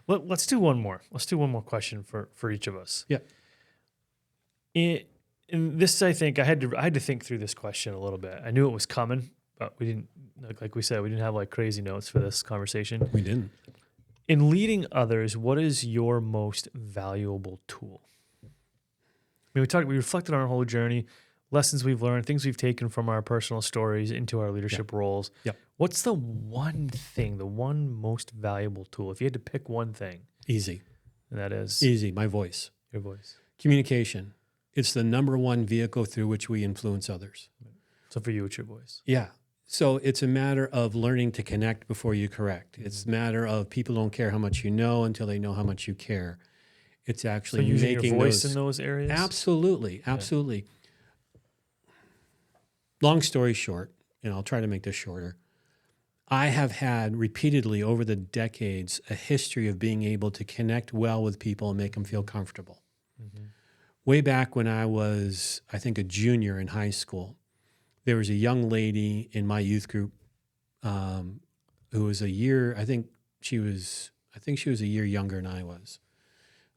Let's do one more. Let's do one more question for each of us. Yeah. And this, I think, I had to think through this question a little bit. I knew it was coming, but we didn't, like we said, we didn't have like crazy notes for this conversation. We didn't. In leading others, what is your most valuable tool? I mean, we reflected on our whole journey, lessons we've learned, things we've taken from our personal stories into our leadership roles. Yep. What's the one thing, the one most valuable tool? If you had to pick one thing, Easy. and that is Easy. My voice. your voice. Communication. It's the number one vehicle through which we influence others. So for you, it's your voice. Yeah. So it's a matter of learning to connect before you correct. It's a matter of people don't care how much you know until they know how much you care. It's actually So using making your voice those, in those areas? Absolutely. Absolutely. Long story short, and I'll try to make this shorter. I have had repeatedly over the decades a history of being able to connect well with people and make them feel comfortable. Mm-hmm. Way back when I was, I think, a junior in high school, there was a young lady in my youth group who was a year, I think she was a year younger than I was.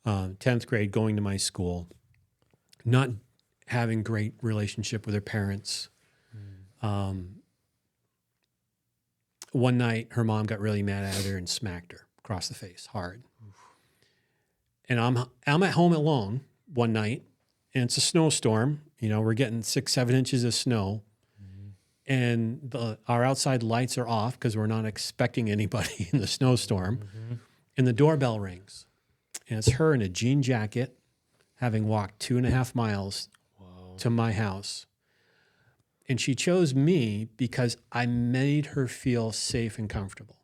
10th grade, going to my school, not having great relationship with her parents. One night, her mom got really mad at her and smacked her across the face hard. And I'm at home alone one night, and it's a snowstorm. You know, we're getting 6-7 inches of snow, and our outside lights are off because we're not expecting anybody in the snowstorm. And the doorbell rings, and it's her in a jean jacket, having walked 2.5 miles to my house. And she chose me because I made her feel safe and comfortable,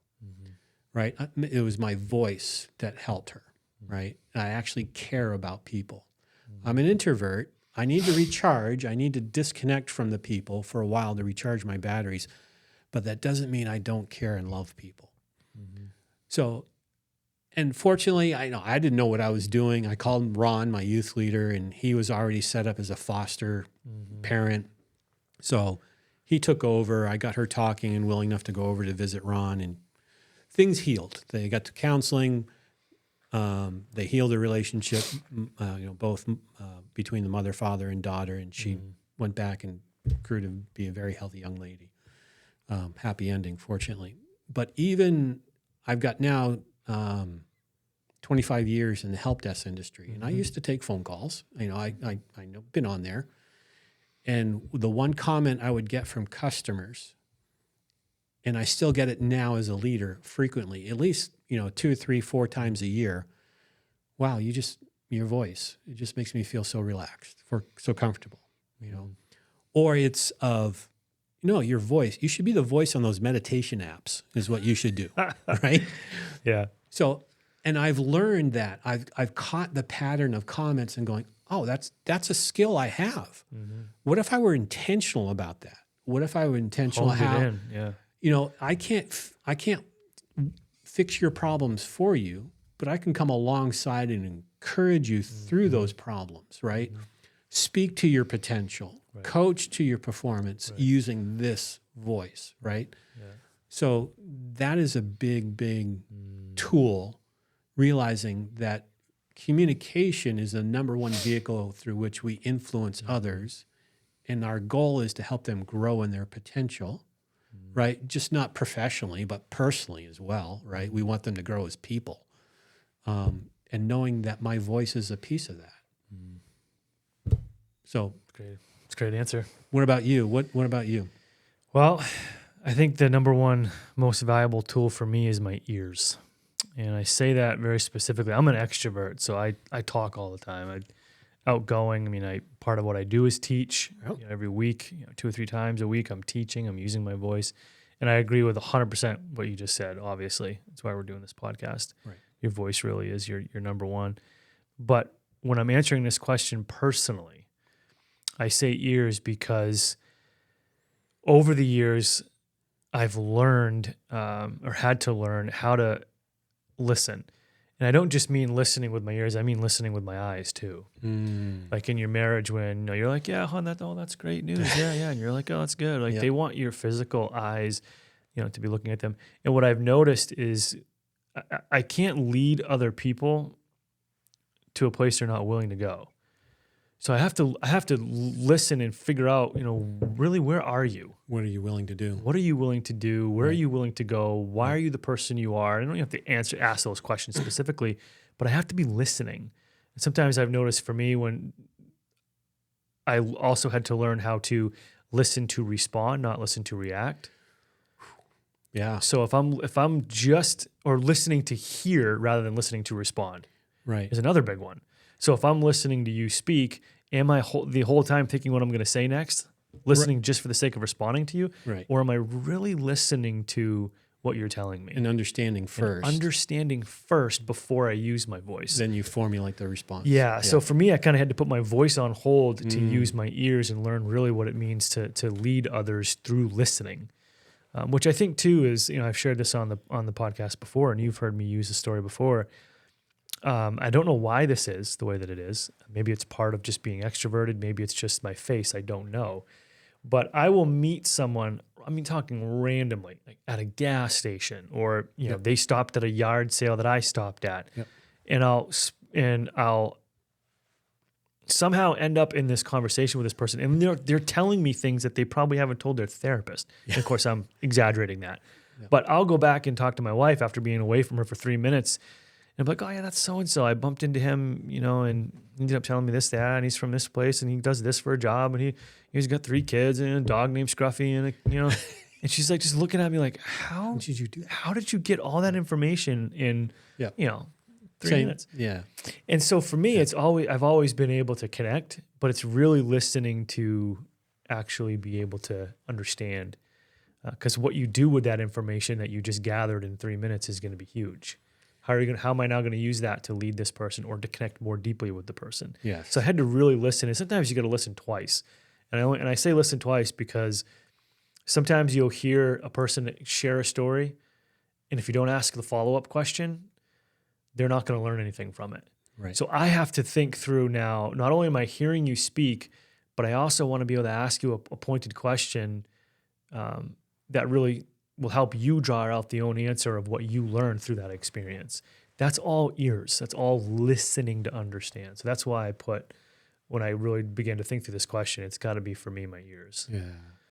right? It was my voice that helped her, right? I actually care about people. I'm an introvert. I need to recharge. I need to disconnect from the people for a while to recharge my batteries. But that doesn't mean I don't care and love people. So, and fortunately, I didn't know what I was doing. I called Ron, my youth leader, and he was already set up as a foster parent. So he took over. I got her talking and willing enough to go over to visit Ron, and things healed. They got to counseling. They healed the relationship, both between the mother, father, and daughter, and she went back and grew to be a very healthy young lady. Happy ending, fortunately. But even I've got now 25 years in the help desk industry, and I used to take phone calls. You know, I know, been on there. And the one comment I would get from customers, and I still get it now as a leader frequently, at least, 2, 3, 4 times a year. Wow, your voice, it just makes me feel so relaxed, so comfortable, Or it's of, your voice. You should be the voice on those meditation apps is what you should do, right? Yeah. So, and I've learned that. I've caught the pattern of comments and going, oh, that's a skill I have. What if I were intentional about that? What if I were intentional? Honed it in. I can't fix your problems for you, but I can come alongside and encourage you through those problems, right? Speak to your potential, coach to your performance using this voice, right? Yeah. So that is a big tool, realizing that communication is the number one vehicle through which we influence others. And our goal is to help them grow in their potential, right? Just not professionally, but personally as well, right? We want them to grow as people. And knowing that my voice is a piece of that. So It's a great answer. what about you? What about you? Well, I think the number one most valuable tool for me is my ears. And I say that very specifically. I'm an extrovert, so I talk all the time. I'm outgoing. I mean, part of what I do is teach. Every week, 2 or 3 times a week, I'm teaching. I'm using my voice. And I agree with 100% what you just said, obviously. That's why we're doing this podcast. Right. Your voice really is your number one. But when I'm answering this question personally, I say ears because over the years, I've learned or had to learn how to listen. And I don't just mean listening with my ears, I mean listening with my eyes too. Like in your marriage when you're like, yeah, hon, that's great news. Yeah. And you're like, oh, that's good. Like they want your physical eyes, to be looking at them. And what I've noticed is I can't lead other people to a place they're not willing to go. So I have to listen and figure out, really, where are you? What are you willing to do? What are you willing to do? Where are Right. you willing to go? Why are you the person you are? I don't have to ask those questions specifically, but I have to be listening. And sometimes I've noticed for me when I also had to learn how to listen to respond, not listen to react. Yeah. So if I'm just or listening to hear rather than listening to respond Right. is another big one. So if I'm listening to you speak, am I the whole time thinking what I'm going to say next, listening just for the sake of responding to you, Right. or am I really listening to what you're telling me? And understanding first. Understanding first before I use my voice. Then you formulate the response. Yeah. So for me, I kind of had to put my voice on hold to use my ears and learn really what it means to lead others through listening. Which I think too is, I've shared this on the podcast before, and you've heard me use the story before. I don't know why this is the way that it is. Maybe it's part of just being extroverted. Maybe it's just my face. I don't know. But I will meet someone, talking randomly, like at a gas station, or they stopped at a yard sale that I stopped at, Yep. and I'll somehow end up in this conversation with this person, and they're telling me things that they probably haven't told their therapist. And of course, I'm exaggerating that, but I'll go back and talk to my wife after being away from her for 3 minutes, and I'm like, oh yeah, that's so and so. I bumped into him, and he ended up telling me this, that, and he's from this place, and he does this for a job, and he's got 3 kids and a dog named Scruffy, and and she's like just looking at me like, how did you do that? How did you get all that information in 3 minutes? Yeah. And so for me, I've always been able to connect, but it's really listening to actually be able to understand, because what you do with that information that you just gathered in 3 minutes is going to be huge. How am I now going to use that to lead this person or to connect more deeply with the person? Yes. So I had to really listen, and sometimes you got to listen twice. And I say listen twice because sometimes you'll hear a person share a story, and if you don't ask the follow-up question, they're not going to learn anything from it. Right. So I have to think through now, not only am I hearing you speak, but I also want to be able to ask you a pointed question that really will help you draw out the own answer of what you learned through that experience. That's all ears. That's all listening to understand. So that's why when I really began to think through this question, it's got to be for me, my ears. Yeah.